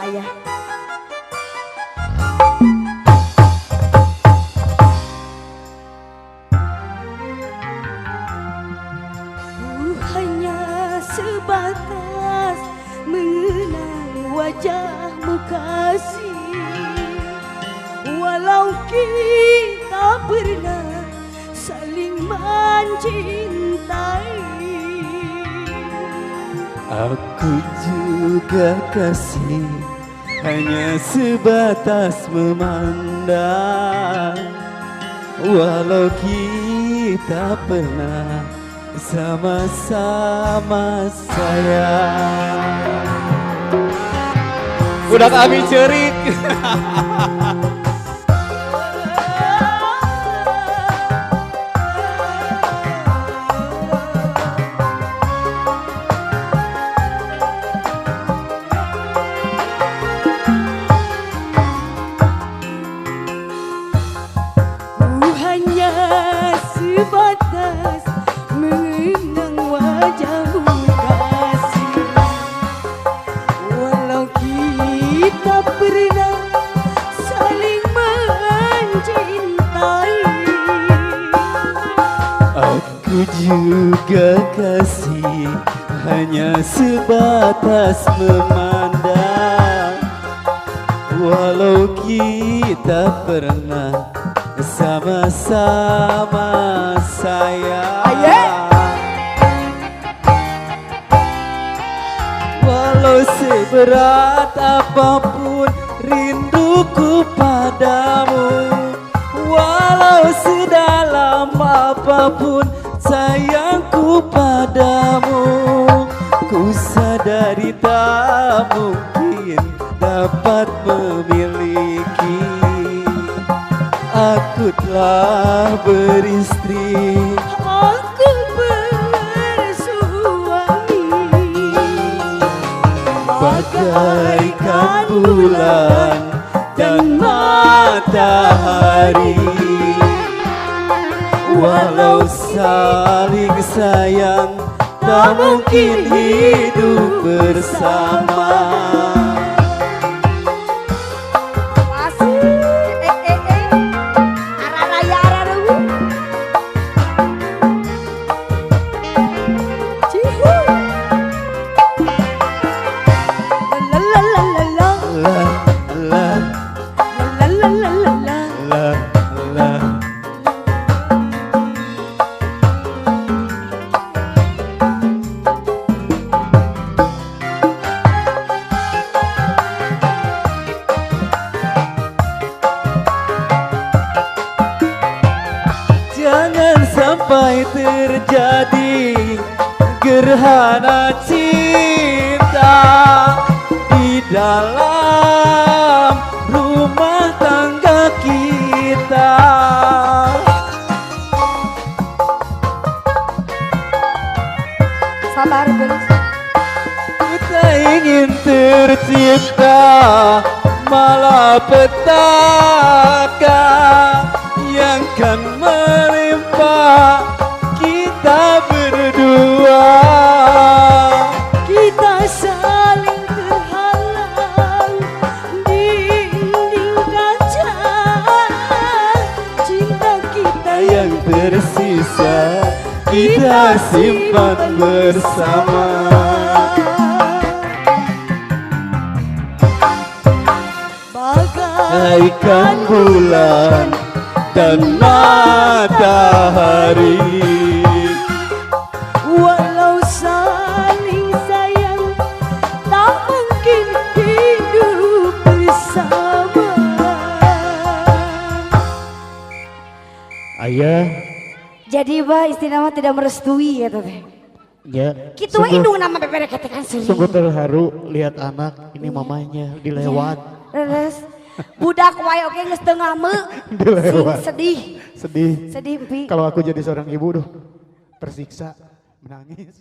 ayah. Hanya sebatas mengenal wajahmu kasih, walau kita pernah saling mencintai. Aku juga kasih, hanya sebatas memandang, walau kita pernah sama-sama sayang. Udah kami cerik. Hanya sebatas mengenang wajahmu kasih, walau kita pernah saling mencintai. Aku juga kasih, hanya sebatas memandang, walau kita pernah sama-sama sayang. Walau seberat apapun rinduku padamu, walau sedalam apapun sayangku padamu, ku sadari tak mungkin dapat memiliki. Aku telah beristri, Aku bersuami, bagaikan bulan dan matahari. Walau saling sayang, tak mungkin hidup bersama. Jangan sampai terjadi gerhana cinta di dalam rumah tangga kita. sabar gelis. Kita ingin tercipta malapetaka yang kan menimpa kita berdua. Kita saling terhalang dinding kaca, cinta kita Yang tersisa kita simpan bersama. Bagaikan bulan dan matahari, walau saling sayang tak mungkin hidup bersama. Ayah, Jadi bah istri nama tidak merestui ya teh. ya. Kita mah indung nama bebere ketekan sering. Sungguh terharu lihat anak ini mamanya dilewat. Terus budak wae oke geus teu ngame. Dilewat. Sedih. Sedih. Sedih empi. Kalau aku jadi seorang ibu, tersiksa, menangis.